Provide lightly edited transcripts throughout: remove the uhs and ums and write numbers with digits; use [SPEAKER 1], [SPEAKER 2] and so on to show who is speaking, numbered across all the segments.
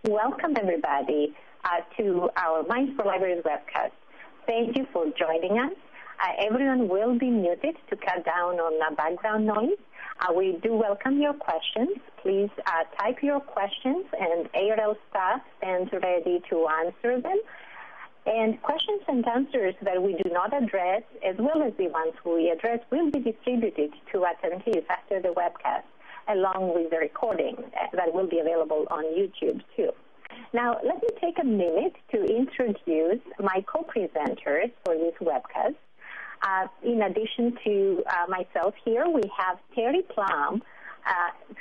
[SPEAKER 1] Welcome, everybody, to our Minds for Libraries webcast. Thank you for joining us. Everyone will be muted to cut down on background noise. We do welcome your questions. Please type your questions, and ARL staff stands ready to answer them. And questions and answers that we do not address, as well as the ones we address, will be distributed to attendees after the webcast, along with the recording that will be available on YouTube, too. Now, let me take a minute to introduce my co-presenters for this webcast. In addition to myself here, we have Terry Plum,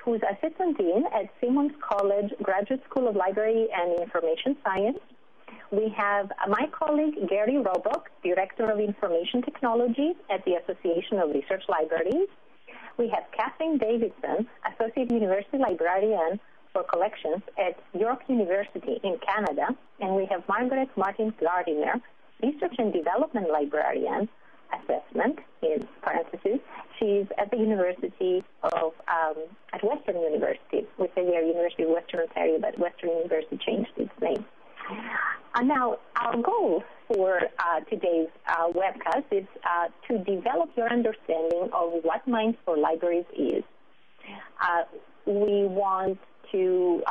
[SPEAKER 1] who's Assistant Dean at Simmons College Graduate School of Library and Information Science. We have my colleague, Gary Roebuck, Director of Information Technology at the Association of Research Libraries. We have Kathleen Davidson, Associate University Librarian for Collections at York University in Canada. And we have Margaret Martin Gardiner, Research and Development Librarian, Assessment, in parentheses. She's at the University of, at Western University. We say we are University of Western Ontario, but Western University changed its name. Now, our goal for today's webcast is to develop your understanding of what Minds for Libraries is. We want to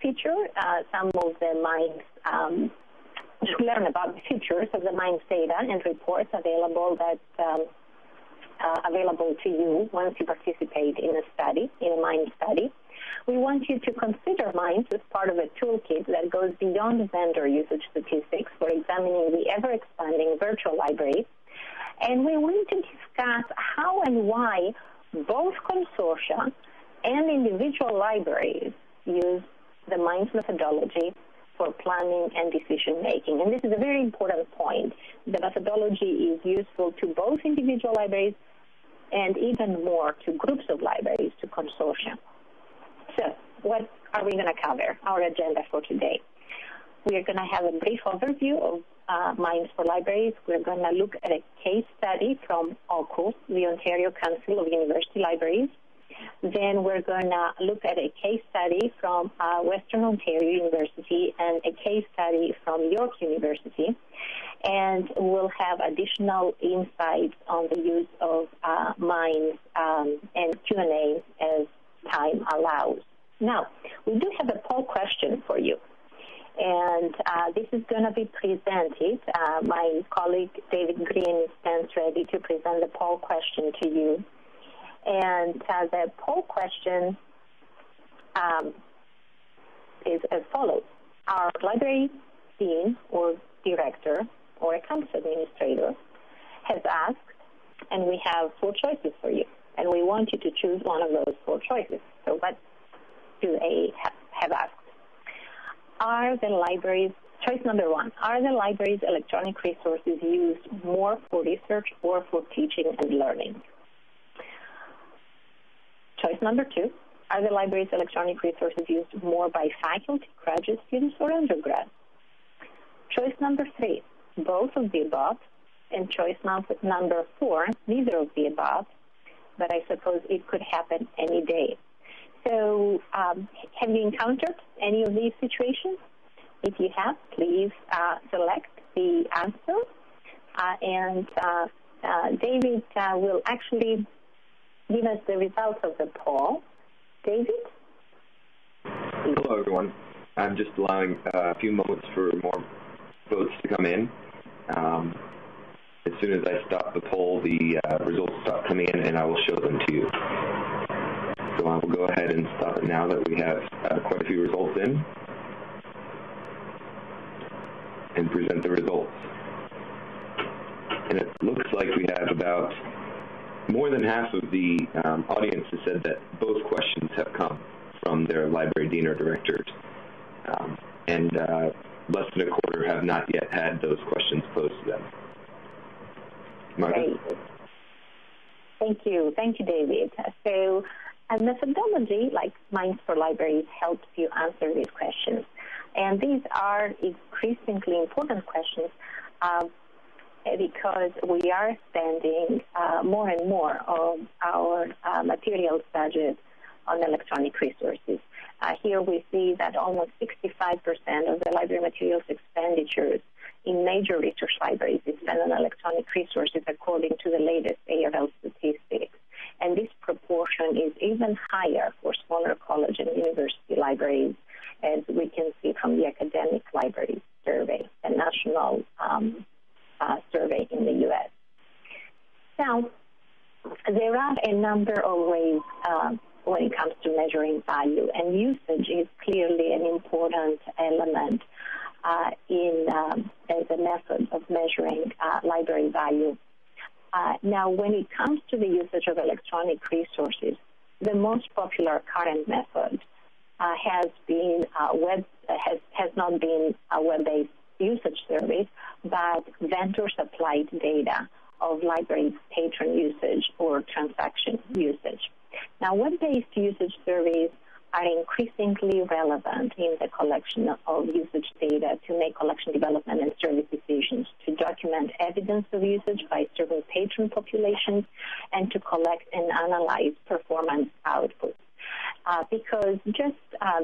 [SPEAKER 1] feature some of the Minds, to learn about the features of the Minds data and reports available available to you once you participate in a study, in a Minds study. We want you to consider Minds as part of a toolkit that goes beyond vendor usage statistics for examining the ever-expanding virtual library. And we want to discuss how and why both consortia and individual libraries use the Minds methodology for planning and decision-making. And this is a very important point. The methodology is useful to both individual libraries and even more to groups of libraries, to consortia. So what are we going to cover, our agenda for today? We are going to have a brief overview of Minds for Libraries. We're going to look at a case study from OCUL, the Ontario Council of University Libraries. Then we're going to look at a case study from Western Ontario University and a case study from York University. And we'll have additional insights on the use of Minds and Q&A as time allows. Now, we do have a poll question for you. And this is going to be presented. My colleague David Green stands ready to present the poll question to you. And the poll question is as follows. Our library dean or director or a campus administrator has asked, and we have 4 choices for you. And we want you to choose one of those 4 choices. So what do they have asked? Are the libraries, choice number 1, are the library's electronic resources used more for research or for teaching and learning? Choice number 2, are the library's electronic resources used more by faculty, graduate students, or undergrads? Choice number 3, both of the above. And choice number 4, neither of the above. But I suppose it could happen any day. So have you encountered any of these situations? If you have, please select the answer. And David will actually give us the results of the poll. David?
[SPEAKER 2] Hello, everyone. I'm just allowing a few moments for more votes to come in. As soon as I stop the poll, the results stop coming in, and I will show them to you. So I will go ahead and stop it now that we have quite a few results in, and present the results. And it looks like we have about more than half of the audience has said that both questions have come from their library dean or directors, and less than a quarter have not yet had those questions posed to them.
[SPEAKER 1] Great. Thank you, David. So a methodology like Minds for Libraries helps you answer these questions. And these are increasingly important questions because we are spending more and more of our materials budget on electronic resources. Here we see that almost 65% of the library materials expenditures in major research libraries is spent on electronic resources according to the latest ARL statistics. And this proportion is even higher for smaller college and university libraries, as we can see from the Academic Libraries Survey, a national survey in the U.S. Now, there are a number of ways when it comes to measuring value, and usage is clearly an important element as a method of measuring library value. Now, when it comes to the usage of electronic resources, the most popular current method has not been web-based usage surveys, but vendor-supplied data of library patron usage or transaction usage. Now, web-based usage surveys are increasingly relevant in the collection of usage data to make collection development and service decisions, to document evidence of usage by certain patron populations, and to collect and analyze performance outputs. Because just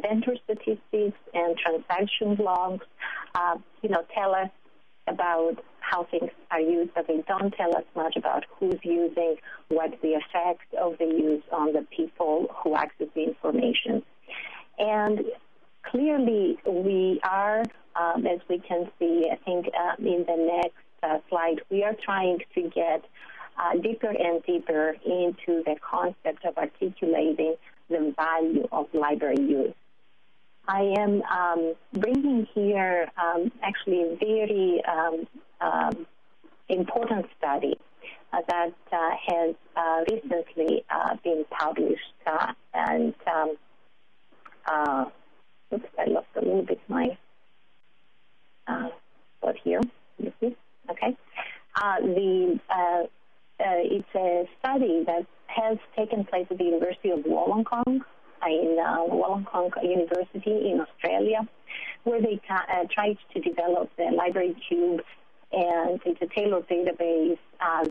[SPEAKER 1] vendor statistics and transaction logs, tell us about how things are used, but they don't tell us much about who's using, what's the effect of the use on the people who access the information. And clearly we are, as we can see, I think in the next slide, we are trying to get deeper and deeper into the concept of articulating the value of library use. I am bringing here actually a very important study that has recently been published, and oops, I lost a little bit my spot here. You see? Okay. It's a study that has taken place at the University of Wollongong, in Wollongong University in Australia, where they tried to develop the library cube, and it's a tailored database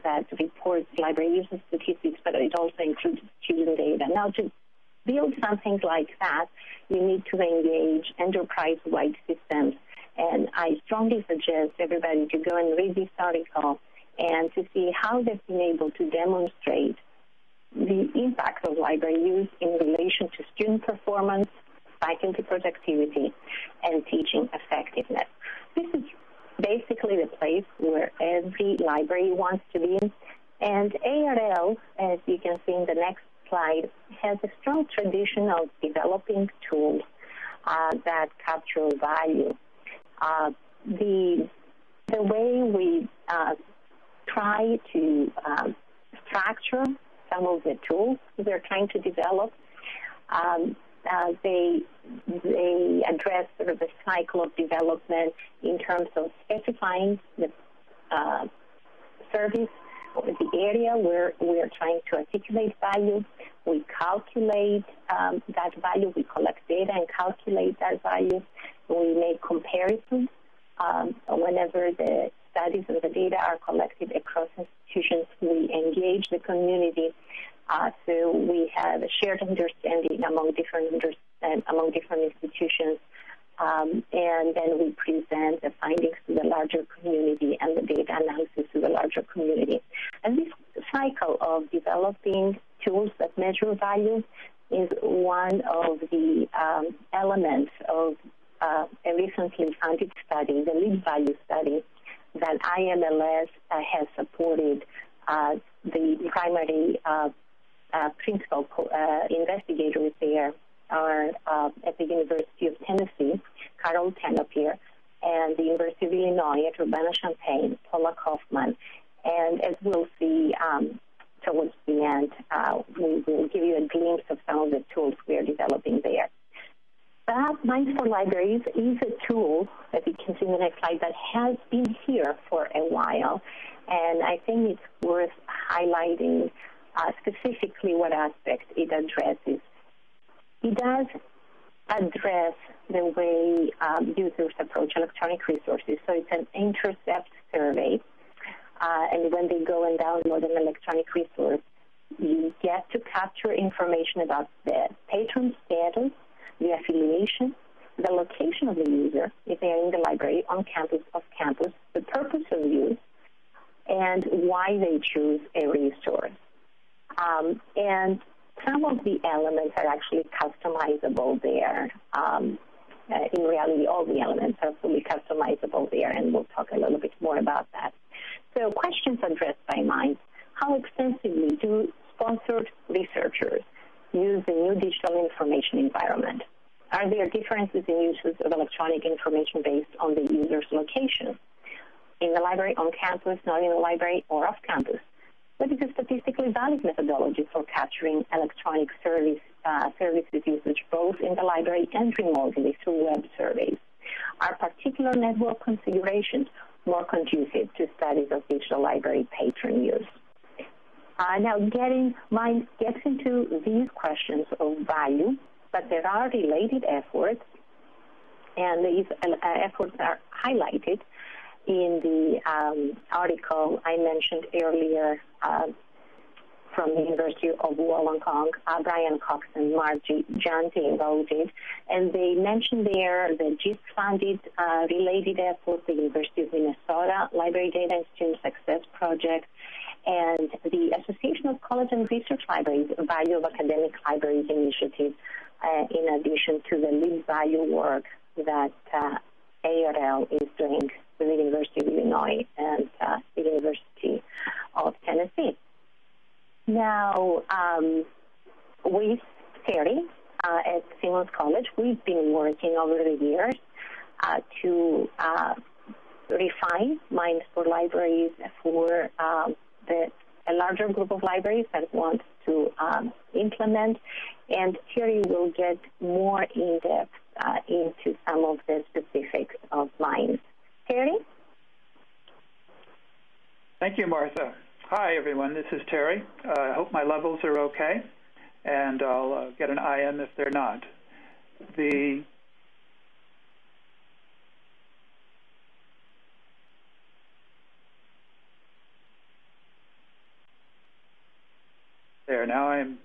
[SPEAKER 1] that reports library usage statistics, but it also includes student data. Now, to build something like that, you need to engage enterprise-wide systems, and I strongly suggest everybody to go and read this article and to see how they've been able to demonstrate the impact of library use in relation to student performance, faculty productivity, and teaching effectiveness. This is basically the place where every library wants to be. And ARL, as you can see in the next slide, has a strong tradition of developing tools that capture value. The way we try to structure some of the tools they're trying to develop, they address sort of the cycle of development in terms of specifying the service or the area where we are trying to articulate value. We calculate that value. We collect data and calculate that value. We make comparisons whenever the studies and the data are collected across institutions. We engage the community, so we have a shared understanding among different institutions, and then we present the findings to the larger community and the data analysis to the larger community. And this cycle of developing tools that measure value is one of the elements of a recently funded study, the Lead Value Study, that IMLS has supported. The primary principal investigators there are at the University of Tennessee, Carol Tenopir, and the University of Illinois at Urbana-Champaign, Paula Kaufman. And as we'll see towards the end, we will give you a glimpse of some of the tools we are developing there. Minds for Libraries is a tool, as you can see in the next slide, that has been here for a while, and I think it's worth highlighting specifically what aspect it addresses. It does address the way users approach electronic resources. So it's an Intercept survey, and when they go and download an electronic resource, you get to capture information about the patron status, the affiliation, the location of the user, if they are in the library, on campus, off campus, the purpose of use, and why they choose a resource. And some of the elements are actually customizable there. In reality, all the elements are fully customizable there, and we'll talk a little bit more about that. So questions addressed by Minds. How extensively do sponsored researchers use the new digital information environment? Are there differences in uses of electronic information based on the user's location? In the library, on campus, not in the library, or off campus? What is a statistically valid methodology for capturing electronic services usage both in the library and remotely through web surveys? Are particular network configurations more conducive to studies of digital library patron use? Now, Minds gets into these questions of value, but there are related efforts, and these efforts are highlighted in the article I mentioned earlier from the University of Wollongong. Brian Cox and Margie Janty wrote it, and they mentioned there the GIST-funded related effort, the University of Minnesota Library Data and Student Success Project, and the Association of College and Research Libraries Value of Academic Libraries Initiative, in addition to the Live Value work that ARL is doing with the University of Illinois and the University of Tennessee. Now, with Terry at Simmons College, we've been working over the years to refine Minds for Libraries for a larger group of libraries that want to implement, and Terry will get more in-depth into some of the specifics of Minds. Terry?
[SPEAKER 3] Thank you, Martha. Hi, everyone. This is Terry. I hope my levels are okay, and I'll get an IM if they're not.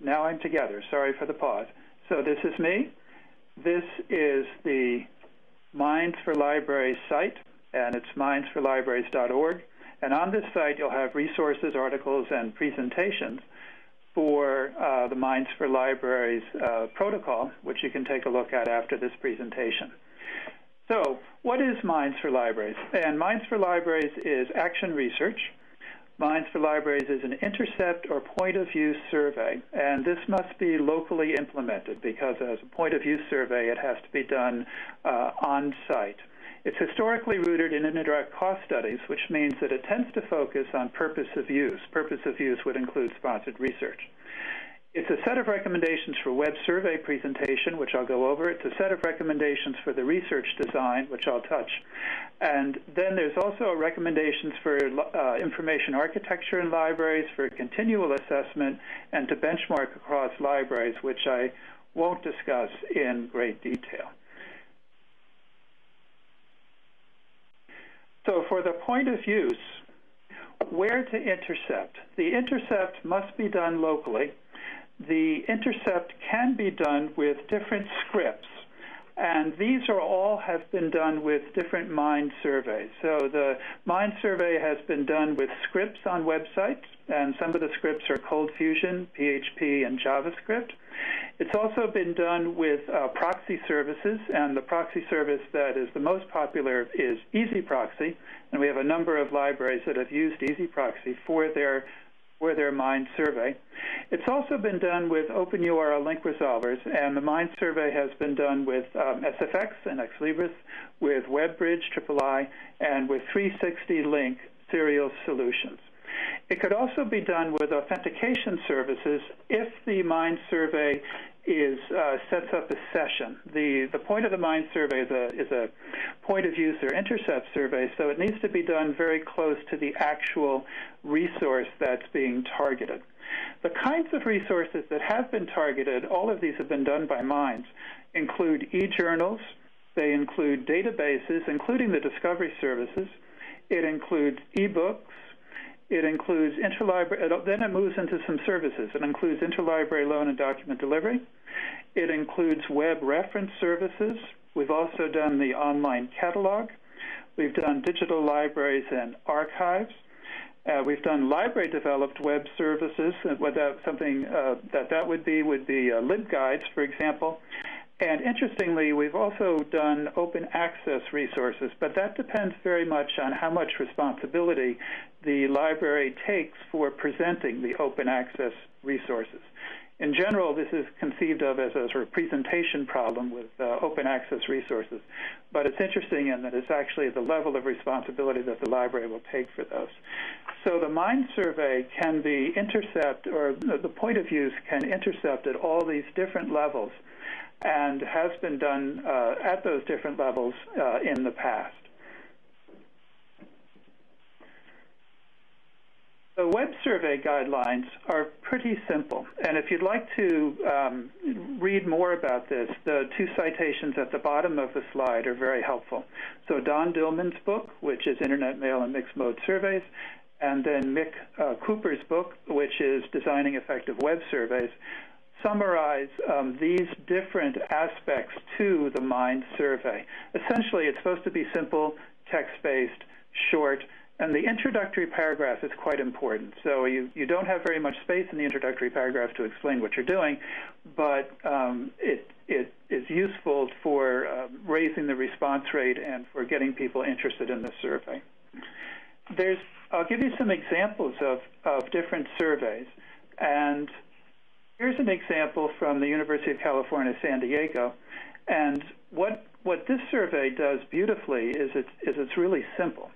[SPEAKER 3] Now I'm together. Sorry for the pause. So this is me. This is the Minds for Libraries site, and it's mindsforlibraries.org. And on this site, you'll have resources, articles, and presentations for the Minds for Libraries protocol, which you can take a look at after this presentation. So what is Minds for Libraries? And Minds for Libraries is action research. Minds for Libraries is an intercept or point-of-use survey, and this must be locally implemented because as a point-of-use survey, it has to be done on-site. It's historically rooted in indirect cost studies, which means that it tends to focus on purpose of use. Purpose of use would include sponsored research. It's a set of recommendations for web survey presentation, which I'll go over. It's a set of recommendations for the research design, which I'll touch. And then there's also recommendations for information architecture in libraries, for continual assessment, and to benchmark across libraries, which I won't discuss in great detail. So for the point of use, where to intercept? The intercept must be done locally. The intercept can be done with different scripts, and these all have been done with different Mind surveys. So the Mind survey has been done with scripts on websites, and some of the scripts are Cold Fusion, PHP, and JavaScript. It's also been done with proxy services, and the proxy service that is the most popular is EasyProxy, and we have a number of libraries that have used EasyProxy for their Mind survey. It's also been done with open URL link resolvers, and the Mind survey has been done with SFX and Xlibris, with WebBridge, III, and with 360 link serial solutions. It could also be done with authentication services if the Mind survey sets up a session. The point of the Mind survey is a point of use or intercept survey, so it needs to be done very close to the actual resource that's being targeted. The kinds of resources that have been targeted, all of these have been done by Minds, include e-journals, they include databases, including the discovery services, it includes e-books, it includes interlibrary, then it moves into some services. It includes interlibrary loan and document delivery. It includes web reference services. We've also done the online catalog. We've done digital libraries and archives. We've done library-developed web services. Something that would be LibGuides, for example. And interestingly, we've also done open access resources, but that depends very much on how much responsibility the library takes for presenting the open access resources. In general, this is conceived of as a sort of presentation problem with open access resources, but it's interesting in that it's actually the level of responsibility that the library will take for those. So the MIND survey can be or the point of use can intercept at all these different levels and has been done at those different levels in the past. The web survey guidelines are pretty simple, and if you'd like to read more about this, the two citations at the bottom of the slide are very helpful. So Don Dillman's book, which is Internet Mail and Mixed Mode Surveys, and then Mick Cooper's book, which is Designing Effective Web Surveys, summarize these different aspects to the MIND survey. Essentially, it's supposed to be simple, text-based, short, and the introductory paragraph is quite important. So you don't have very much space in the introductory paragraph to explain what you're doing, but it is useful for raising the response rate and for getting people interested in the survey. I'll give you some examples of different surveys. And here's an example from the University of California, San Diego. And what this survey does beautifully is it's really simple.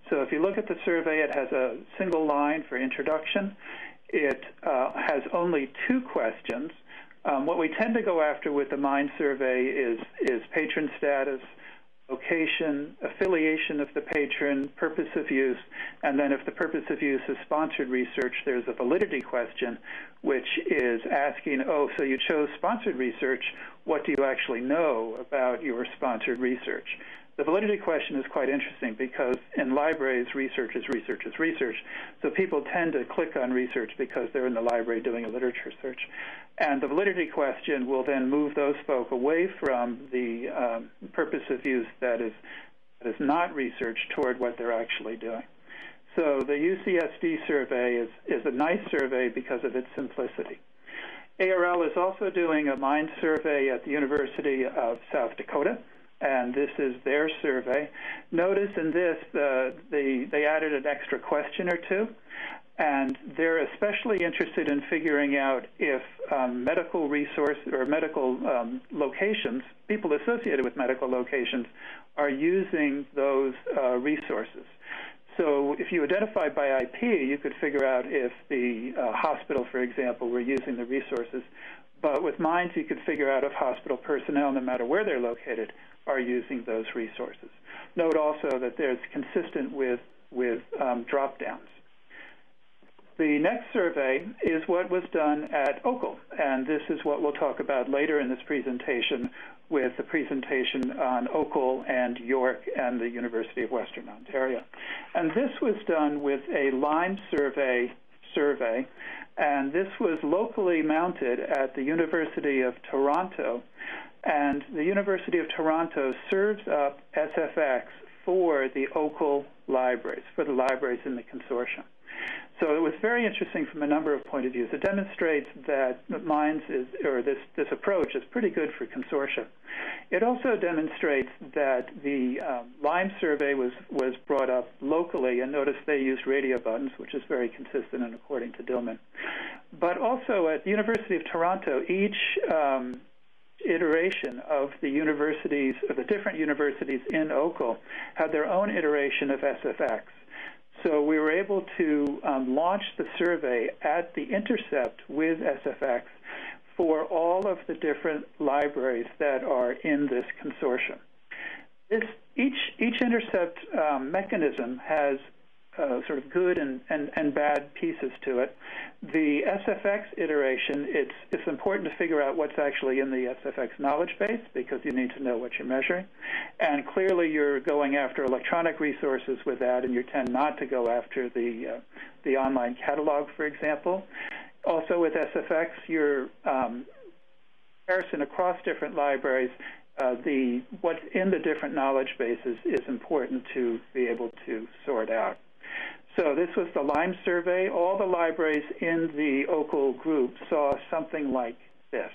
[SPEAKER 3] So if you look at the survey, it has a single line for introduction. It has only 2 questions. What we tend to go after with the MIND survey is patron status, location, affiliation of the patron, purpose of use, and then if the purpose of use is sponsored research, there's a validity question, which is asking, so you chose sponsored research, what do you actually know about your sponsored research? The validity question is quite interesting because in libraries, research is research is research. So people tend to click on research because they're in the library doing a literature search. And the validity question will then move those folk away from the purpose of use that is not research toward what they're actually doing. So the UCSD survey is a nice survey because of its simplicity. ARL is also doing a MIND survey at the University of South Dakota, and this is their survey. Notice in this, they added an extra question or 2, and they're especially interested in figuring out if medical resource or medical locations, people associated with medical locations, are using those resources. So if you identify by IP, you could figure out if the hospital, for example, were using the resources. But with MINDS, you could figure out if hospital personnel, no matter where they're located, are using those resources. Note also that there's consistent with drop-downs. The next survey is what was done at OCUL, and this is what we'll talk about later in this presentation with the presentation on OCUL and York and the University of Western Ontario. And this was done with a Lyme survey, and this was locally mounted at the University of Toronto. And the University of Toronto serves up SFX for the OCUL libraries, for the libraries in the consortium. So it was very interesting from a number of point of views. It demonstrates that MINDS this approach is pretty good for consortia. It also demonstrates that the Lyme survey was brought up locally, and notice they used radio buttons, which is very consistent and according to Dillman. But also at the University of Toronto, each iteration of the universities, of the different universities in OCUL, had their own iteration of SFX. So we were able to launch the survey at the Intercept with SFX for all of the different libraries that are in this consortium. Each Intercept mechanism has sort of good and bad pieces to it. The SFX iteration, it's important to figure out what's actually in the SFX knowledge base because you need to know what you're measuring. And clearly you're going after electronic resources with that, and you tend not to go after the online catalog, for example. Also with SFX, you're comparison across different libraries, what's in the different knowledge bases is important to be able to sort out. So this was the Lime survey. All the libraries in the OCUL group saw something like this.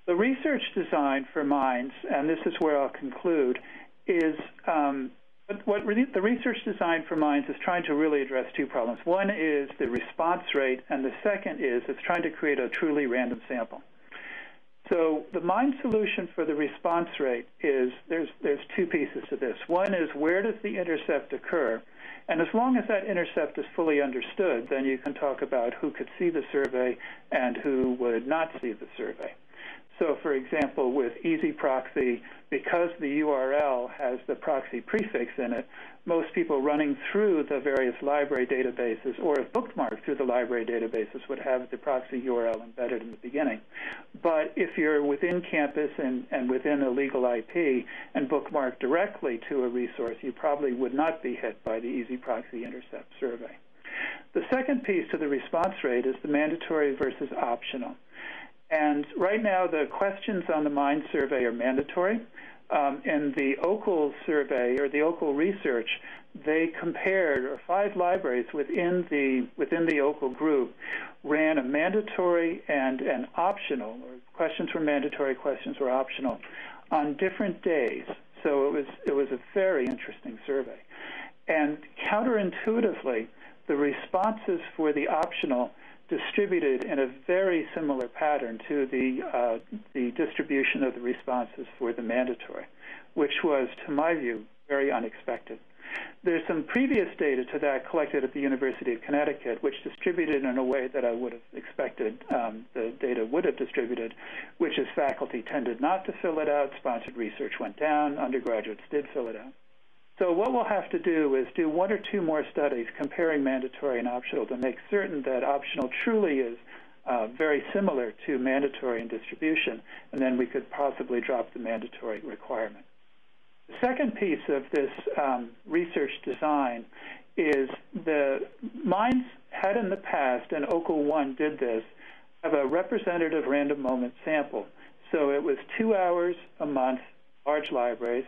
[SPEAKER 3] The research design for MINDS, and this is where I'll conclude, is the research design for MINDS is trying to really address two problems. One is the response rate, and the second is it's trying to create a truly random sample. So the MINDS solution for the response rate is there's two pieces to this. One is, where does the intercept occur? And as long as that intercept is fully understood, then you can talk about who could see the survey and who would not see the survey. So, for example, with Easy Proxy, because the URL has the proxy prefix in it, most people running through the various library databases, or if bookmarked through the library databases, would have the proxy URL embedded in the beginning. But if you're within campus and within a legal IP and bookmarked directly to a resource, you probably would not be hit by the Easy Proxy Intercept survey. The second piece to the response rate is the mandatory versus optional. And right now, the questions on the MIND survey are mandatory. In the OCUL survey, or the OCUL research, they compared, or 5 libraries within the OCUL group ran a mandatory and an optional, or questions were mandatory, questions were optional, on different days. So it was a very interesting survey. And counterintuitively, the responses for the optional distributed in a very similar pattern to the distribution of the responses for the mandatory, which was, to my view, very unexpected. There's some previous data to that collected at the University of Connecticut, which distributed in a way that I would have expected the data would have distributed, which is faculty tended not to fill it out, sponsored research went down, undergraduates did fill it out. So what we'll have to do is do 1 or 2 more studies comparing mandatory and optional to make certain that optional truly is very similar to mandatory in distribution, and then we could possibly drop the mandatory requirement. The second piece of this research design is the MINDS had in the past, and OCUL 1 did this, have a representative random moment sample. So it was 2 hours a month, large libraries,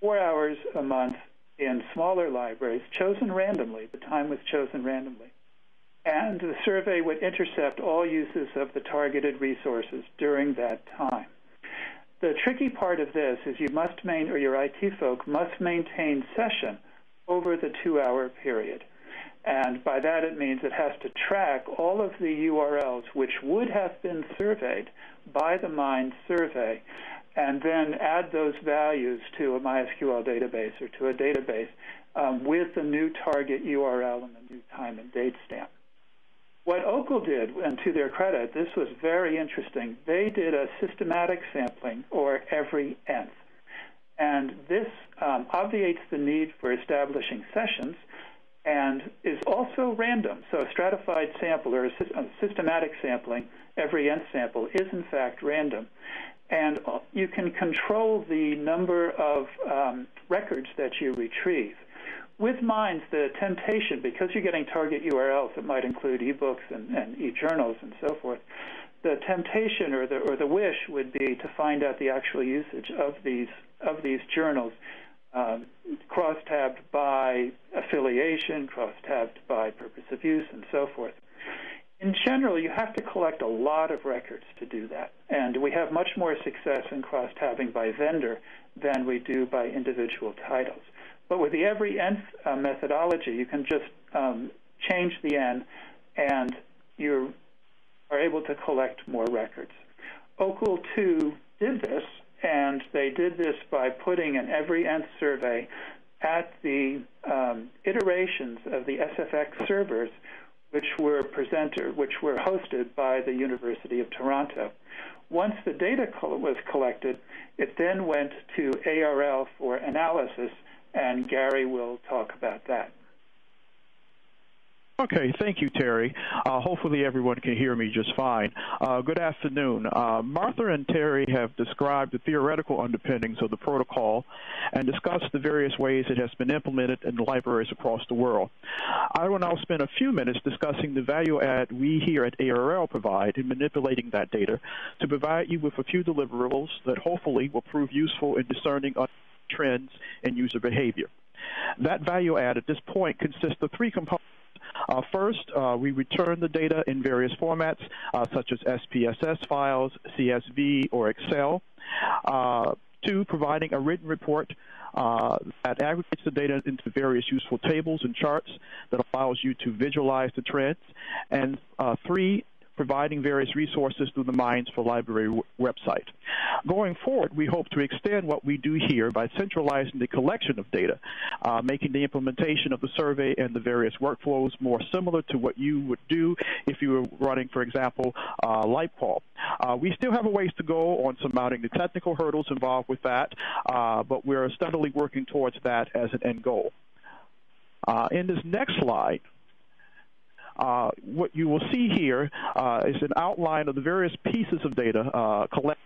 [SPEAKER 3] 4 hours a month in smaller libraries, chosen randomly. The time was chosen randomly. And the survey would intercept all uses of the targeted resources during that time. The tricky part of this is you must or your IT folk must maintain session over the 2-hour period. And by that it means it has to track all of the URLs which would have been surveyed by the MIND survey, and then add those values to a MySQL database or to a database with the new target URL and the new time and date stamp. What OCUL did, and to their credit, this was very interesting, they did a systematic sampling, or every nth. And this obviates the need for establishing sessions and is also random. So a stratified sample, or a systematic sampling, every nth sample, is in fact random. And you can control the number of records that you retrieve. With MINDS, the temptation, because you're getting target URLs that might include ebooks and e-journals and so forth, the temptation or the wish would be to find out the actual usage of these journals, cross-tabbed by affiliation, cross-tabbed by purpose of use, and so forth. In general, you have to collect a lot of records to do that, and we have much more success in cross-tabbing by vendor than we do by individual titles. But with the every nth methodology, you can just change the n, and you are able to collect more records. OCUL 2 did this, and they did this by putting an every nth survey at the iterations of the SFX servers, which were hosted by the University of Toronto. Once the data was collected, it then went to ARL for analysis, and Gary will talk about that.
[SPEAKER 4] Okay, thank you, Terry. Hopefully everyone can hear me just fine. Good afternoon. Martha and Terry have described the theoretical underpinnings of the protocol and discussed the various ways it has been implemented in libraries across the world. I will now spend a few minutes discussing the value add we here at ARL provide in manipulating that data to provide you with a few deliverables that hopefully will prove useful in discerning trends in user behavior. That value add at this point consists of three components. First, we return the data in various formats, such as SPSS files, CSV, or Excel. Two, providing a written report that aggregates the data into various useful tables and charts that allows you to visualize the trends. And three, providing various resources through the Minds for Library website. Going forward, we hope to extend what we do here by centralizing the collection of data, making the implementation of the survey and the various workflows more similar to what you would do if you were running, for example, LifeCall. We still have a ways to go on surmounting the technical hurdles involved with that, but we're steadily working towards that as an end goal. In this next slide, what you will see here is an outline of the various pieces of data collected,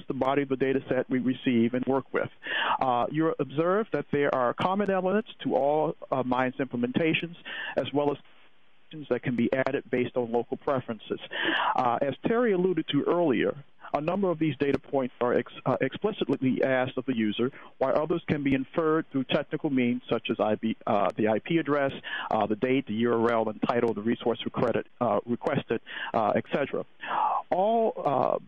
[SPEAKER 4] the body of the data set we receive and work with. You'll observe that there are common elements to all Minds implementations, as well as that can be added based on local preferences. As Terry alluded to earlier, a number of these data points are explicitly asked of the user, while others can be inferred through technical means such as the IP address, the date, the URL, and title of the resource requested, etc. All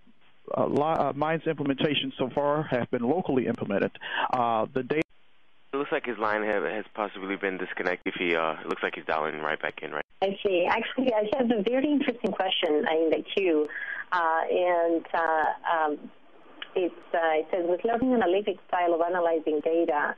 [SPEAKER 4] Minds implementations so far have been locally implemented. The data.
[SPEAKER 5] It looks like his line has possibly been disconnected. It looks like he's dialing right back in, right?
[SPEAKER 1] I see. Actually, I have a very interesting question in the queue, it says, with learning analytics style of analyzing data,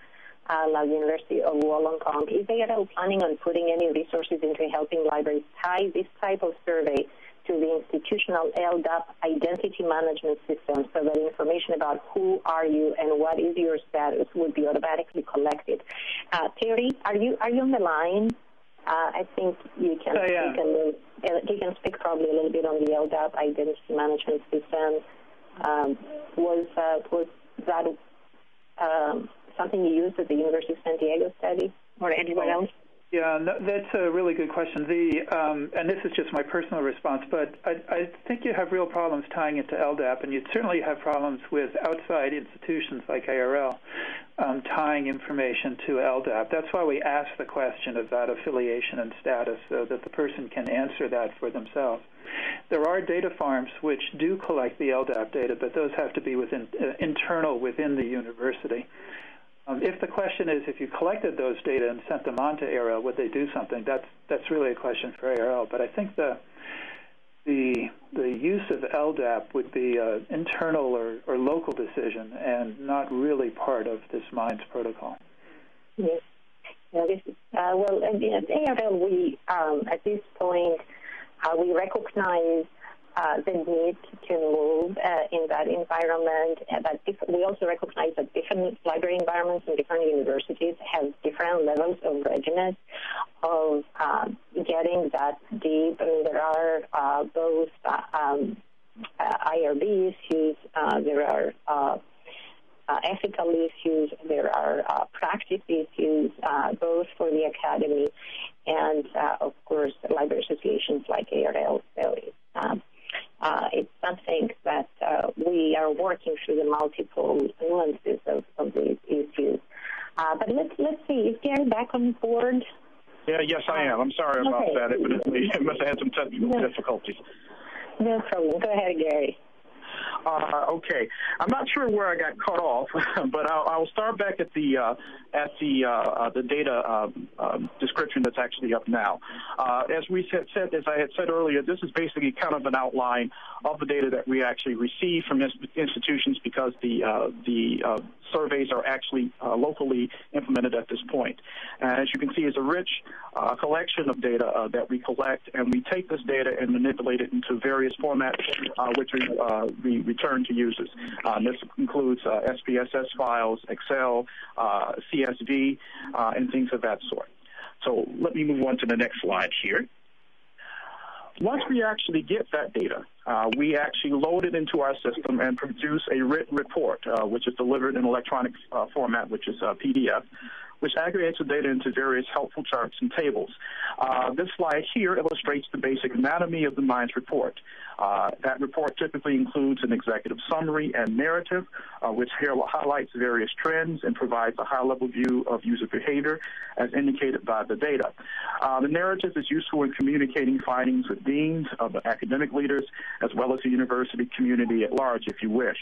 [SPEAKER 1] La University of Wollongong, is ARL planning on putting any resources into helping libraries tie this type of survey to the institutional LDAP identity management system so that information about who are you and what is your status would be automatically collected? Terry, are you on the line? I think you can you can speak probably a little bit on the LDAP identity management system. Was that something you used at the University of San Diego study or anyone else?
[SPEAKER 3] Yeah, no, that's a really good question. And this is just my personal response, but I think you have real problems tying it to LDAP, and you'd certainly have problems with outside institutions like ARL tying information to LDAP. That's why we ask the question of that affiliation and status so that the person can answer that for themselves. There are data farms which do collect the LDAP data, but those have to be internal within the university. If the question is, if you collected those data and sent them on to ARL, would they do something? That's really a question for ARL. But I think the use of LDAP would be an internal or local decision and not really part of this Minds protocol.
[SPEAKER 1] Yes. Well, at ARL, we at this point we recognize the need to move in that environment, but we also recognize that different library environments and different universities have different levels of readiness of getting that deep. I mean, there are both IRB issues, there are ethical issues, there are practice issues, both for the academy and, of course, library associations like ARL. So it's something that we are working through the multiple nuances of these issues. But let's see. Is Gary back on board?
[SPEAKER 4] Yeah, yes, I am. I'm sorry about that. It must have had some technical difficulties.
[SPEAKER 1] No problem. Go ahead, Gary.
[SPEAKER 4] Okay, I'm not sure where I got cut off, but I'll start back at the data description that's actually up now. As I had said earlier, this is basically kind of an outline of the data that we actually receive from institutions because the surveys are actually locally implemented at this point. And as you can see, it's a rich collection of data that we collect, and we take this data and manipulate it into various formats, which we return to users. This includes SPSS files, Excel, CSV, and things of that sort. So let me move on to the next slide here. Once we actually get that data, we actually load it into our system and produce a written report, which is delivered in electronic format, which is PDF, which aggregates the data into various helpful charts and tables. This slide here illustrates the basic anatomy of the MINDS report. That report typically includes an executive summary and narrative, which highlights various trends and provides a high-level view of user behavior as indicated by the data. The narrative is useful in communicating findings with deans, academic leaders, as well as the university community at large, if you wish.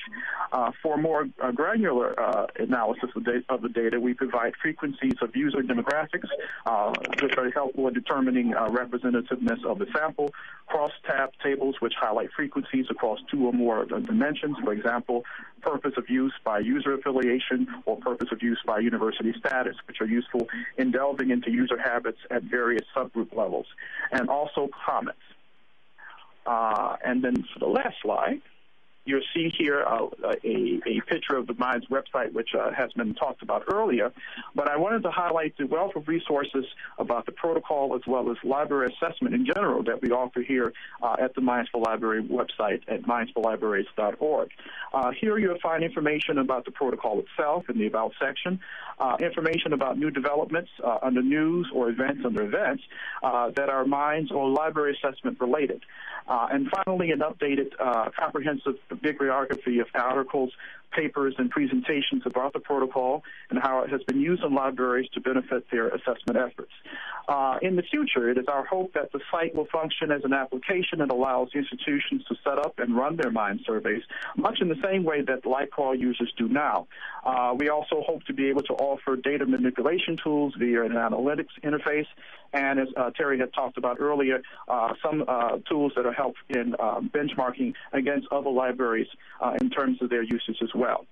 [SPEAKER 4] For more granular analysis of the data, we provide frequencies of user demographics, which are helpful in determining representativeness of the sample, cross-tab tables, which highlight frequencies across two or more dimensions, for example, purpose of use by user affiliation or purpose of use by university status, which are useful in delving into user habits at various subgroup levels, and also comments. And then for the last slide, you'll see here a picture of the MINDS website, which has been talked about earlier. But I wanted to highlight the wealth of resources about the protocol as well as library assessment in general that we offer here at the Minds for Library website at mindsforlibraries.org. Here you'll find information about the protocol itself in the About section, information about new developments under news or events under events that are MINDS or library assessment related. And finally, an updated comprehensive bibliography of articles, papers, and presentations about the protocol and how it has been used in libraries to benefit their assessment efforts. In the future, it is our hope that the site will function as an application that allows institutions to set up and run their MIND surveys, much in the same way that LightCall users do now. We also hope to be able to offer data manipulation tools via an analytics interface, and as Terry had talked about earlier, some tools that are helpful in benchmarking against other libraries in terms of their usage as well.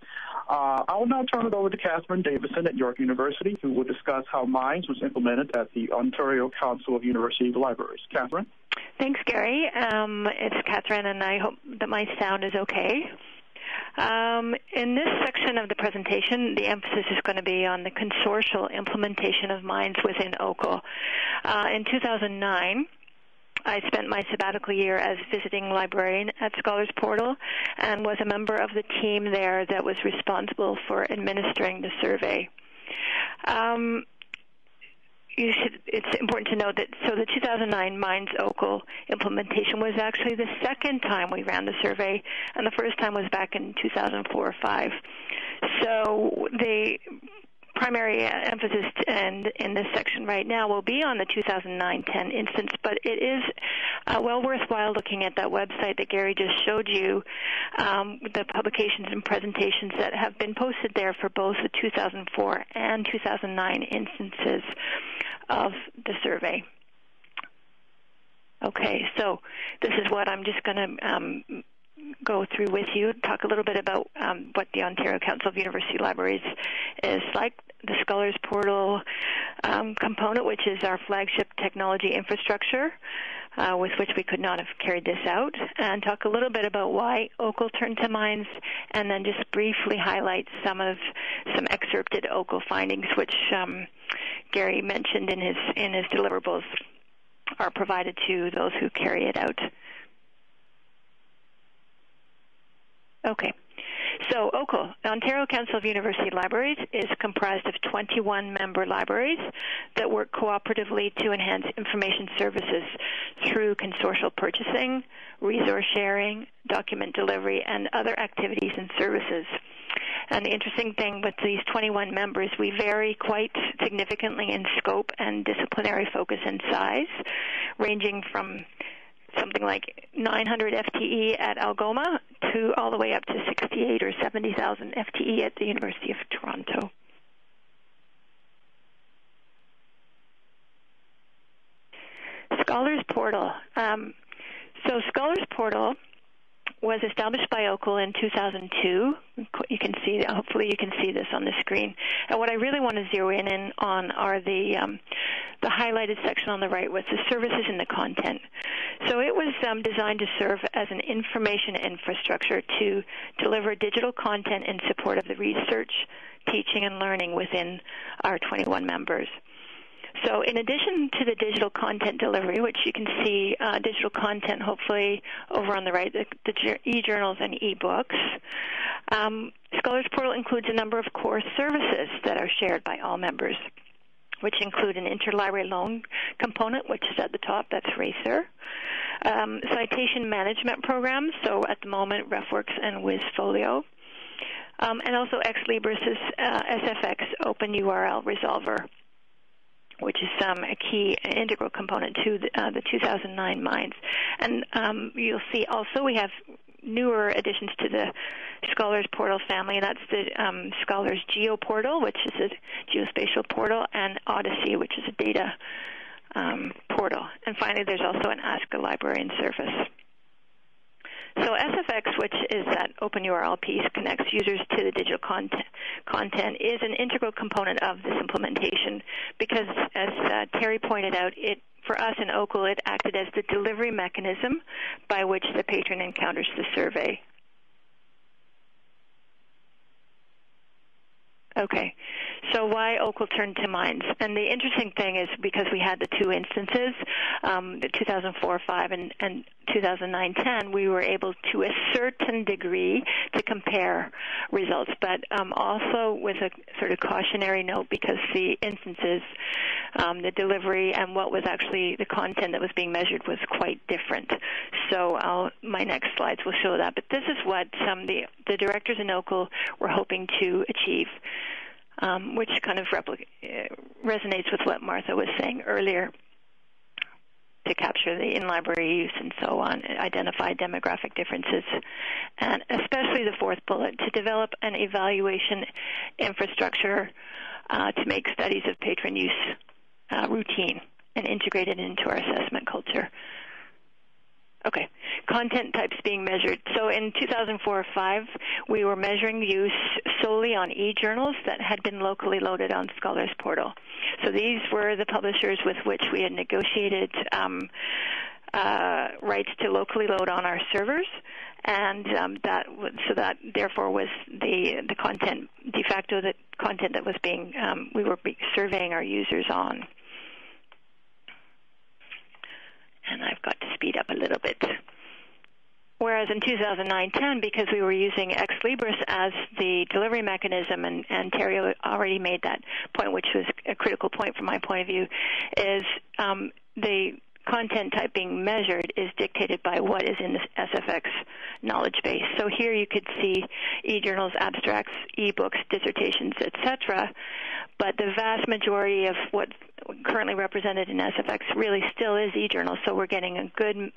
[SPEAKER 4] I will now turn it over to Catherine Davison at York University, who will discuss how MINDS was implemented at the Ontario Council of University Libraries. Catherine?
[SPEAKER 6] Thanks, Gary. It's Catherine, and I hope that my sound is okay. In this section of the presentation, the emphasis is going to be on the consortial implementation of MINDS within OCUL. In 2009, I spent my sabbatical year as visiting librarian at Scholars Portal and was a member of the team there that was responsible for administering the survey. It's important to note that the 2009 MINDS OCUL implementation was actually the second time we ran the survey, and the first time was back in 2004 or 5. So the primary emphasis in this section right now will be on the 2009-10 instance, but it is well worthwhile looking at that website that Gary just showed you, the publications and presentations that have been posted there for both the 2004 and 2009 instances of the survey. Okay, so this is what I'm just going to go through with you, talk a little bit about what the Ontario Council of University Libraries is like, the Scholars Portal component, which is our flagship technology infrastructure, with which we could not have carried this out, and talk a little bit about why OCUL turned to MINDS, and then just briefly highlight some excerpted OCUL findings, which Gary mentioned in his deliverables are provided to those who carry it out. Okay. So OCUL, the Ontario Council of University Libraries, is comprised of 21 member libraries that work cooperatively to enhance information services through consortial purchasing, resource sharing, document delivery, and other activities and services. And the interesting thing with these 21 members, we vary quite significantly in scope and disciplinary focus and size, ranging from something like 900 FTE at Algoma to all the way up to 68 or 70,000 FTE at the University of Toronto. Scholars Portal. So Scholars Portal was established by OCUL in 2002. You can see, hopefully you can see this on the screen. And what I really want to zero in on are the highlighted section on the right with the services and the content. So it was designed to serve as an information infrastructure to deliver digital content in support of the research, teaching, and learning within our 21 members. So in addition to the digital content delivery, which you can see digital content hopefully over on the right, the e-journals and e-books, Scholars Portal includes a number of core services that are shared by all members, which include an interlibrary loan component, which is at the top, that's RACER, citation management programs, so at the moment RefWorks and WizFolio, and also Ex Libris' SFX Open URL Resolver, which is a key integral component to the 2009 Minds. And you'll see also we have newer additions to the Scholars Portal family, and that's the Scholars Geo Portal, which is a geospatial portal, and Odyssey, which is a data portal. And finally, there's also an Ask a Librarian service. So SFX, which is that open URL piece, connects users to the digital content, is an integral component of this implementation because, as Terry pointed out, for us in OCUL, it acted as the delivery mechanism by which the patron encounters the survey. Okay, so why OCUL turned to Minds? And the interesting thing is because we had the two instances, the 2004-5 and 2009-10, we were able to a certain degree to compare results, but also with a sort of cautionary note because the instances, the delivery and what was actually the content that was being measured was quite different. So my next slides will show that. But this is what the directors in OCUL were hoping to achieve, which kind of resonates with what Martha was saying earlier, to capture the in-library use and so on, identify demographic differences, and especially the fourth bullet, to develop an evaluation infrastructure to make studies of patron use routine and integrate it into our assessment culture. Okay, content types being measured. So in 2004-5, we were measuring use solely on e-journals that had been locally loaded on Scholars Portal. So these were the publishers with which we had negotiated rights to locally load on our servers, and that therefore was the content, de facto the content that was being we were surveying our users on. And I've got to speed up a little bit. Whereas in 2009-10, because we were using Ex Libris as the delivery mechanism, and Terry already made that point, which was a critical point from my point of view, is the content type being measured is dictated by what is in the SFX knowledge base. So here you could see e-journals, abstracts, e-books, dissertations, etc., but the vast majority of what's currently represented in SFX really still is e-journals, so we're getting a good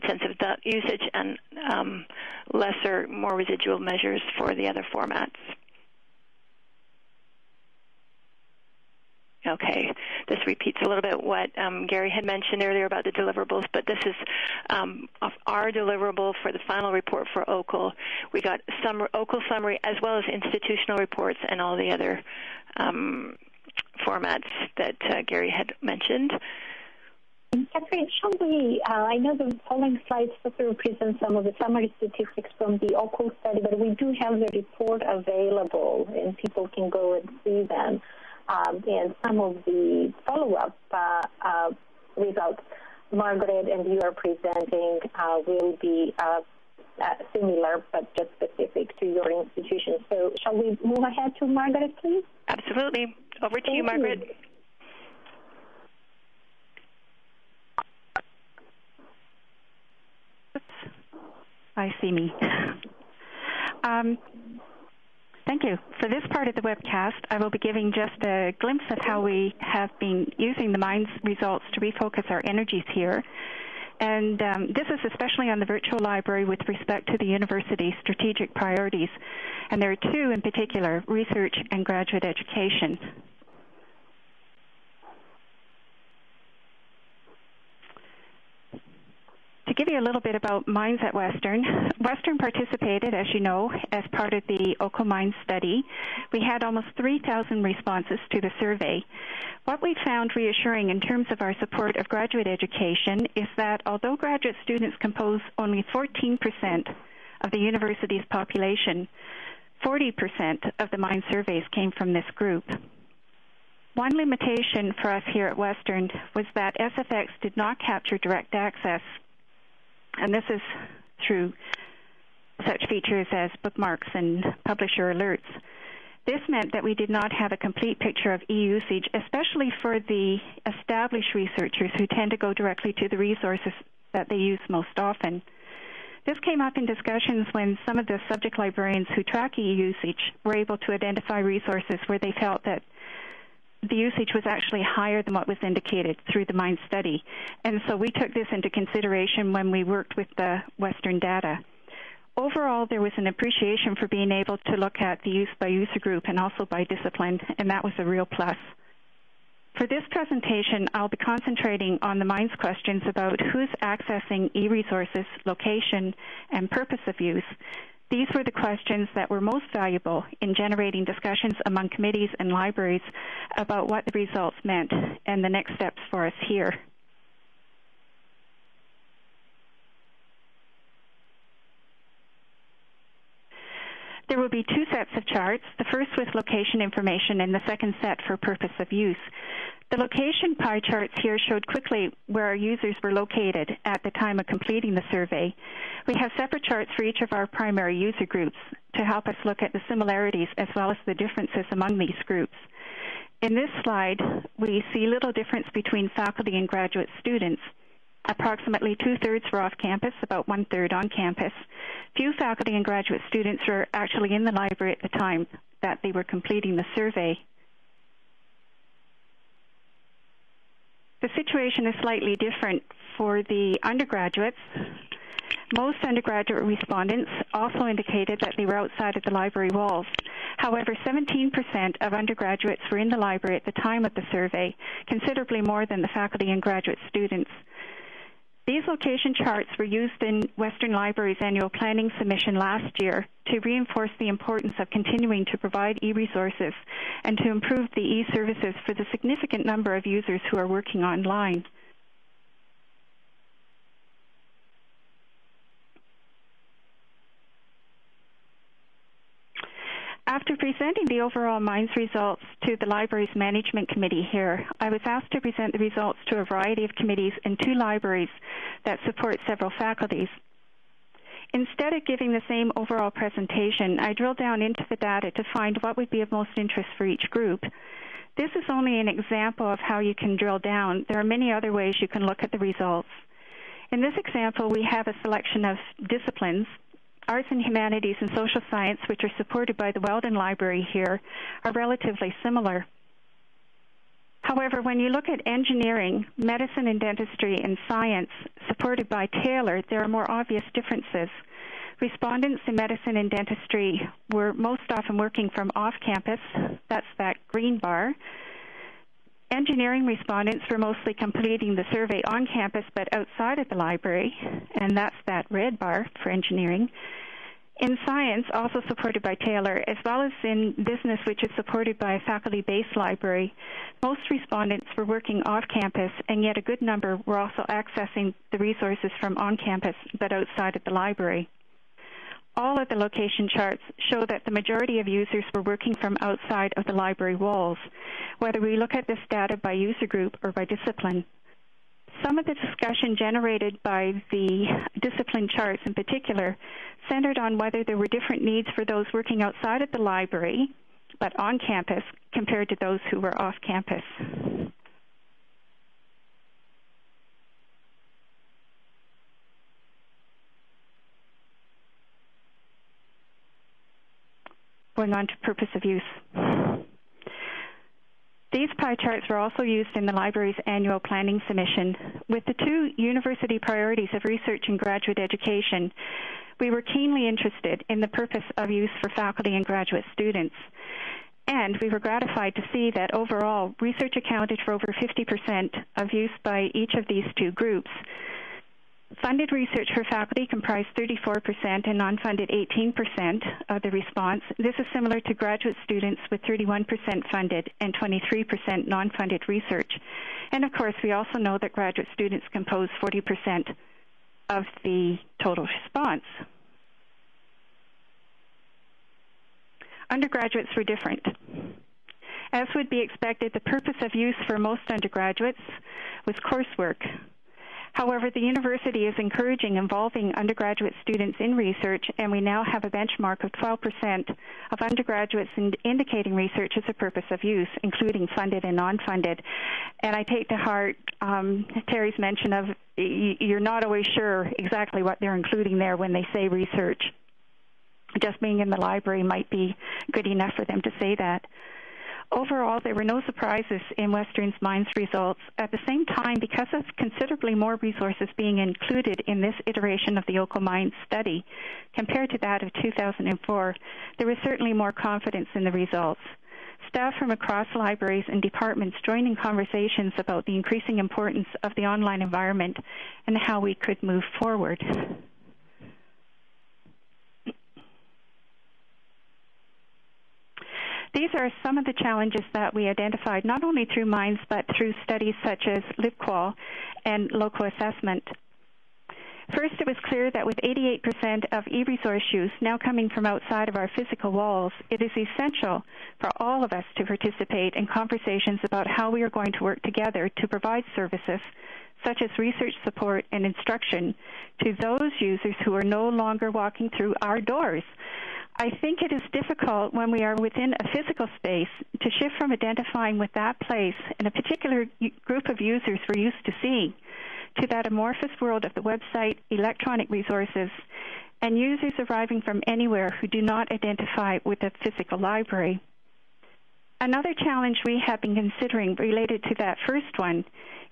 [SPEAKER 6] sense of that usage and lesser, more residual measures for the other formats. Okay, this repeats a little bit what Gary had mentioned earlier about the deliverables, but this is our deliverable for the final report for OCUL. We got OCUL summary as well as institutional reports and all the other formats that Gary had mentioned.
[SPEAKER 1] Catherine, shall we, I know the following slides represent some of the summary statistics from the OCUL study, but we do have the report available, and people can go and see them. And some of the follow-up results Margaret and you are presenting will be similar, but just specific to your institution. So shall we move ahead to Margaret, please?
[SPEAKER 6] Absolutely. Over to you, Margaret.
[SPEAKER 7] I see me. Thank you. For this part of the webcast, I will be giving just a glimpse of how we have been using the Minds results to refocus our energies here. And this is especially on the virtual library with respect to the university's strategic priorities. And there are two in particular, research and graduate education. To give you a little bit about Minds at Western, Western participated, as you know, as part of the OCUL Minds study. We had almost 3,000 responses to the survey. What we found reassuring in terms of our support of graduate education is that although graduate students compose only 14% of the university's population, 40% of the Minds surveys came from this group. one limitation for us here at Western was that SFX did not capture direct access, and this is through such features as bookmarks and publisher alerts. This meant that we did not have a complete picture of e-usage, especially for the established researchers who tend to go directly to the resources that they use most often. This came up in discussions when some of the subject librarians who track e-usage were able to identify resources where they felt that the usage was actually higher than what was indicated through the MIND study. And so we took this into consideration when we worked with the Western data. Overall, there was an appreciation for being able to look at the use by user group and also by discipline, and that was a real plus. For this presentation, I'll be concentrating on the MINDS questions about who's accessing e-resources, location, and purpose of use. These were the questions that were most valuable in generating discussions among committees and libraries about what the results meant and the next steps for us here. There will be two sets of charts, the first with location information and the second set for purpose of use. The location pie charts here showed quickly where our users were located at the time of completing the survey. We have separate charts for each of our primary user groups to help us look at the similarities as well as the differences among these groups. In this slide, we see little difference between faculty and graduate students. Approximately 2/3 were off campus, about 1/3 on campus. Few faculty and graduate students were actually in the library at the time that they were completing the survey. The situation is slightly different for the undergraduates. Most undergraduate respondents also indicated that they were outside of the library walls. However, 17% of undergraduates were in the library at the time of the survey, considerably more than the faculty and graduate students. These location charts were used in Western Library's annual planning submission last year to reinforce the importance of continuing to provide e-resources and to improve the e-services for the significant number of users who are working online. After presenting the overall MINDS results to the library's management committee here, I was asked to present the results to a variety of committees in 2 libraries that support several faculties. Instead of giving the same overall presentation, I drilled down into the data to find what would be of most interest for each group. This is only an example of how you can drill down. There are many other ways you can look at the results. In this example, we have a selection of disciplines. Arts and humanities and social science, which are supported by the Weldon Library here, are relatively similar. However, when you look at engineering, medicine and dentistry, and science, supported by Taylor, there are more obvious differences. Respondents in medicine and dentistry were most often working from off-campus. That's that green bar. Engineering respondents were mostly completing the survey on campus but outside of the library, and that's that red bar for engineering. In science, also supported by Taylor, as well as in business, which is supported by a faculty-based library, most respondents were working off campus, and yet a good number were also accessing the resources from on campus but outside of the library. All of the location charts show that the majority of users were working from outside of the library walls, whether we look at this data by user group or by discipline. Some of the discussion generated by the discipline charts in particular centered on whether there were different needs for those working outside of the library but on campus compared to those who were off campus. Going on to purpose of use. These pie charts were also used in the library's annual planning submission. With the 2 university priorities of research and graduate education, we were keenly interested in the purpose of use for faculty and graduate students. And we were gratified to see that overall, research accounted for over 50% of use by each of these 2 groups. Funded research for faculty comprised 34% and non-funded 18% of the response. This is similar to graduate students with 31% funded and 23% non-funded research. And of course, we also know that graduate students compose 40% of the total response. Undergraduates were different. As would be expected, the purpose of use for most undergraduates was coursework. However, the university is encouraging involving undergraduate students in research, and we now have a benchmark of 12% of undergraduates indicating research as a purpose of use, including funded and non-funded. And I take to heart Terry's mention of you're not always sure exactly what they're including there when they say research. Just being in the library might be good enough for them to say that. Overall, there were no surprises in Western's Minds results. At the same time, because of considerably more resources being included in this iteration of the OCUL Minds study compared to that of 2004, there was certainly more confidence in the results. Staff from across libraries and departments joined in conversations about the increasing importance of the online environment and how we could move forward. These are some of the challenges that we identified, not only through Minds, but through studies such as LibQual and local assessment. First, it was clear that with 88% of e-resource use now coming from outside of our physical walls, it is essential for all of us to participate in conversations about how we are going to work together to provide services such as research support and instruction to those users who are no longer walking through our doors. I think it is difficult when we are within a physical space to shift from identifying with that place and a particular group of users we're used to seeing to that amorphous world of the website, electronic resources, and users arriving from anywhere who do not identify with a physical library. Another challenge we have been considering related to that first one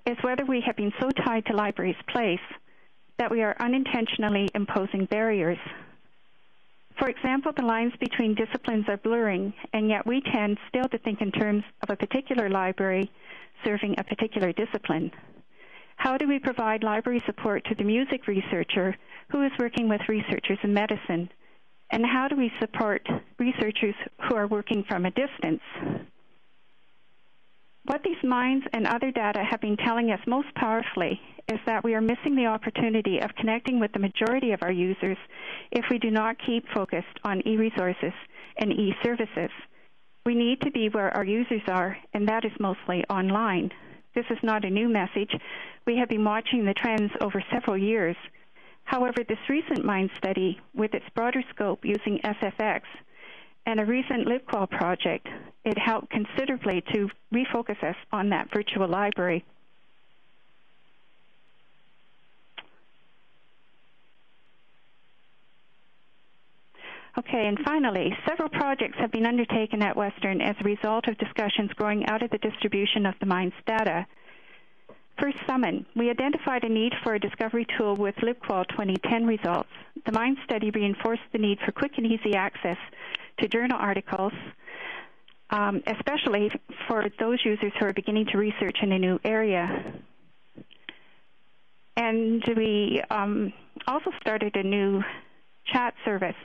[SPEAKER 7] is whether we have been so tied to libraries' place that we are unintentionally imposing barriers. For example, the lines between disciplines are blurring, and yet we tend still to think in terms of a particular library serving a particular discipline. How do we provide library support to the music researcher who is working with researchers in medicine? And how do we support researchers who are working from a distance? What these Minds and other data have been telling us most powerfully is that we are missing the opportunity of connecting with the majority of our users if we do not keep focused on e-resources and e-services. We need to be where our users are, and that is mostly online. This is not a new message. We have been watching the trends over several years. However, this recent Mind study, with its broader scope using SFX, and a recent LibQual project, it helped considerably to refocus us on that virtual library. Okay, and finally, several projects have been undertaken at Western as a result of discussions growing out of the distribution of the Minds data. First, Summon. We identified a need for a discovery tool with LibQual 2010 results. The Minds study reinforced the need for quick and easy access to journal articles, especially for those users who are beginning to research in a new area. And we also started a new chat service.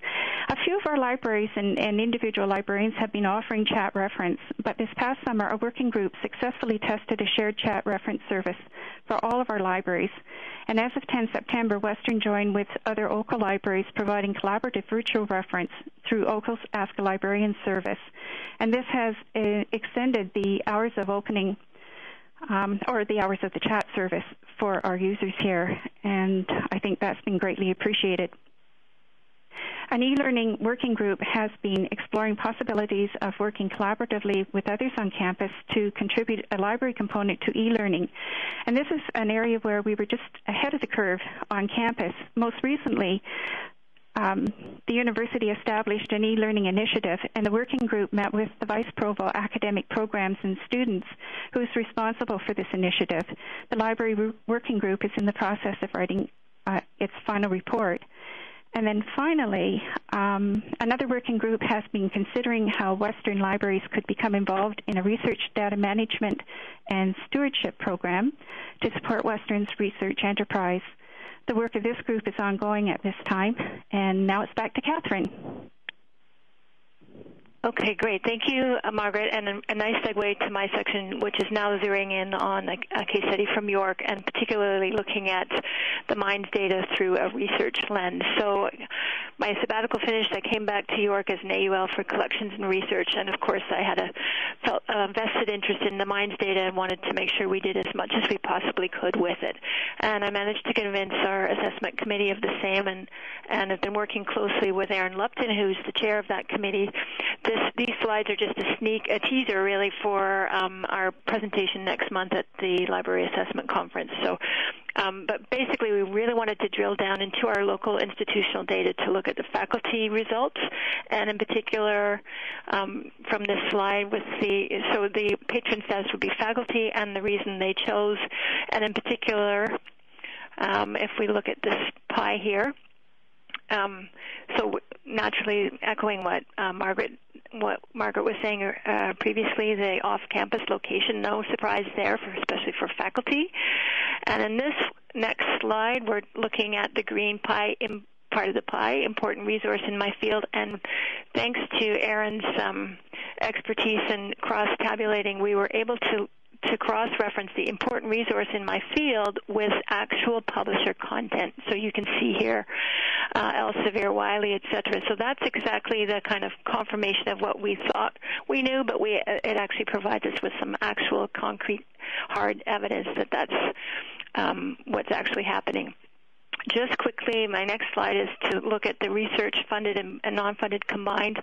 [SPEAKER 7] A few of our libraries and individual librarians have been offering chat reference, but this past summer a working group successfully tested a shared chat reference service for all of our libraries. And as of 10 September, Western joined with other OCUL libraries providing collaborative virtual reference through OCUL's Ask a Librarian service. And this has extended the hours of opening or the hours of the chat service for our users here, and I think that's been greatly appreciated. An e-learning working group has been exploring possibilities of working collaboratively with others on campus to contribute a library component to e-learning. And this is an area where we were just ahead of the curve on campus. Most recently, the university established an e-learning initiative, and the working group met with the Vice Provost Academic Programs and students who is responsible for this initiative. The library working group is in the process of writing its final report. And then finally, another working group has been considering how Western libraries could become involved in a research data management and stewardship program to support Western's research enterprise. The work of this group is ongoing at this time, and now it's back to Catherine.
[SPEAKER 6] Okay, great. Thank you, Margaret, and a nice segue to my section, which is now zeroing in on a case study from York, and particularly looking at the Minds data through a research lens. So my sabbatical finished. I came back to York as an AUL for collections and research, and of course I felt felt a vested interest in the Minds data and wanted to make sure we did as much as we possibly could with it. And I managed to convince our assessment committee of the same, and have been working closely with Aaron Lupton, who's the chair of that committee. These slides are just a teaser, really, for our presentation next month at the Library Assessment Conference. So, but basically, we really wanted to drill down into our local institutional data to look at the faculty results, and in particular, from this slide, so the patron status would be faculty and the reason they chose, and in particular, if we look at this pie here, so naturally echoing what Margaret was saying previously, the off-campus location, no surprise there, especially for faculty. And in this next slide, we're looking at the green pie part of the pie, important resource in my field, and thanks to Aaron's expertise in cross-tabulating, we were able to cross-reference the important resource in my field with actual publisher content. So you can see here Elsevier, Wiley, etc. So that's exactly the kind of confirmation of what we thought we knew, but it actually provides us with some actual concrete, hard evidence that that's what's actually happening. Just quickly, my next slide is to look at the research funded and non-funded combined.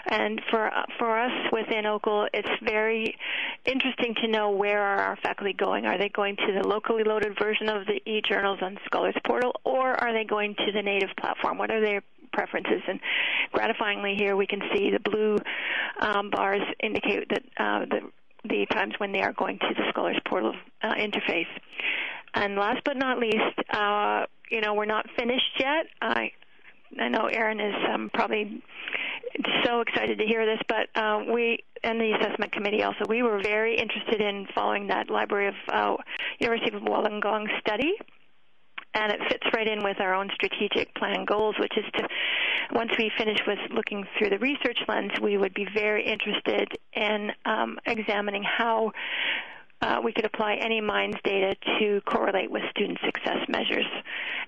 [SPEAKER 6] And for us within OCUL, it's very interesting to know where are our faculty going. Are they going to the locally loaded version of the e-journals on Scholars Portal, or are they going to the native platform? What are their preferences? And gratifyingly here, we can see the blue bars indicate that the times when they are going to the Scholars Portal interface. And last but not least, we're not finished yet. I know Aaron is probably so excited to hear this, but we and the assessment committee also, we were very interested in following that Library of University of Wollongong study, and it fits right in with our own strategic plan goals, which is to, once we finish with looking through the research lens, we would be very interested in examining how we could apply any Minds data to correlate with student success measures.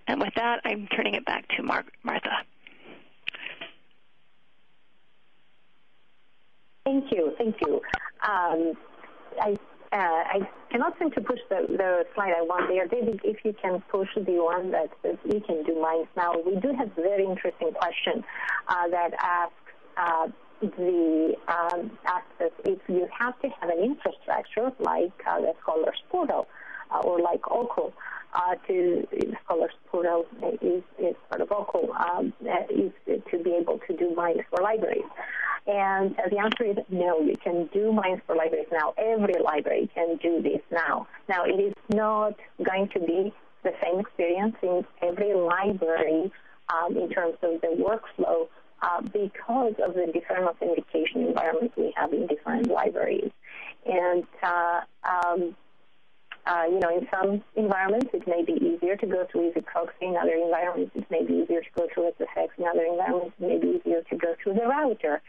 [SPEAKER 6] And with that, I'm turning it back to Martha.
[SPEAKER 1] Thank you. I cannot seem to push the slide I want there. David, if you can push the one that says we can do Minds now. We do have a very interesting question that asks access if you have to have an infrastructure like the Scholars Portal or like OCUL to Scholars Portal is part of OCUL is to be able to do Minds for libraries. And the answer is no, you can do Minds for libraries now. Every library can do this now. Now, it is not going to be the same experience in every library in terms of the workflow because of the different authentication environments we have in different libraries. And, in some environments, it may be easier to go through EasyProxy. In other environments, it may be easier to go through SFX. In other environments, it may be easier to go through the router.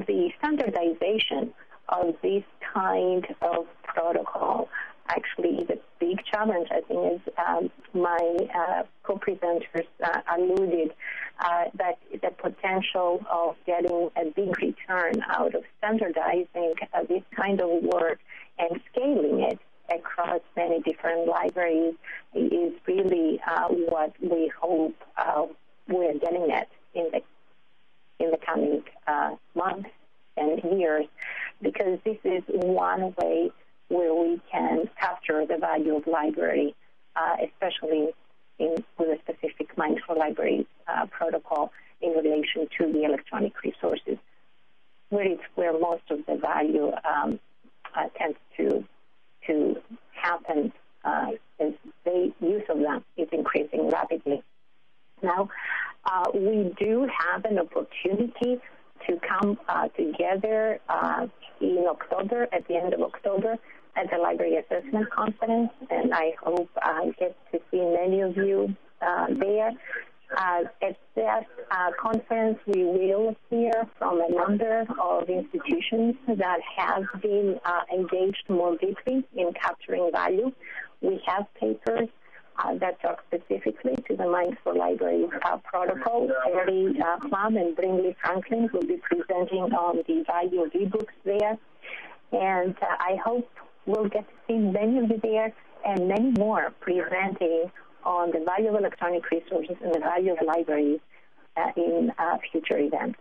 [SPEAKER 1] The standardization of this kind of protocol actually is a big challenge, I think, as my co-presenters alluded, that the potential of getting a big return out of standardizing this kind of work and scaling it across many different libraries is really what we hope we're getting at in the coming months and years, because this is one way where we can capture the value of library, especially with a specific Minds for Libraries protocol in relation to the electronic resources, where most of the value tends to happen as the use of them is increasing rapidly. Now, we do have an opportunity to come together in October, at the end of October, at the Library Assessment Conference, and I hope I get to see many of you there. At that conference, we will hear from a number of institutions that have been engaged more deeply in capturing value. We have papers that talk specifically to the Minds for Libraries protocol. Terry Plum and Brinley Franklin will be presenting on the value of ebooks there. And I hope we'll get to see many of you there and many more presenting on the value of electronic resources and the value of libraries in future events.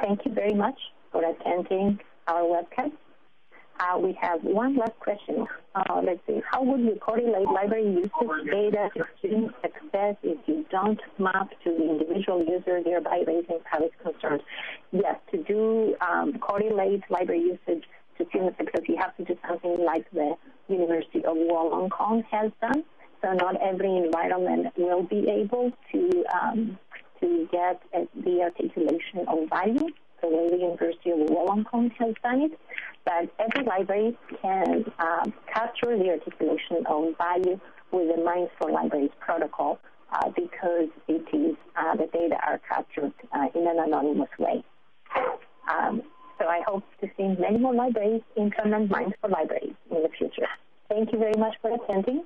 [SPEAKER 1] Thank you very much for attending our webcast. We have one last question. Let's see. How would you correlate library usage data to student success if you don't map to the individual user, thereby raising privacy concerns? Yes, to do correlate library usage to student success, you have to do something like the University of Wollongong has done. So not every environment will be able to get the articulation of value the way the University of Wollongong has done it. But every library can capture the articulation of value with the Minds for Libraries protocol because it is the data are captured in an anonymous way. So I hope to see many more libraries implement Minds for Libraries in the future. Thank you very much for attending.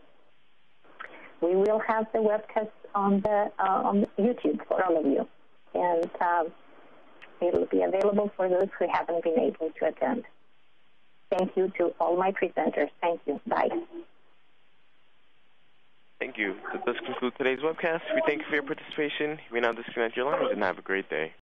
[SPEAKER 1] We will have the webcast on YouTube for all of you, and it will be available for those who haven't been able to attend. Thank you to all my presenters. Thank you. Bye.
[SPEAKER 5] Thank you. That does conclude today's webcast. We thank you for your participation. You may now disconnect your lines and have a great day.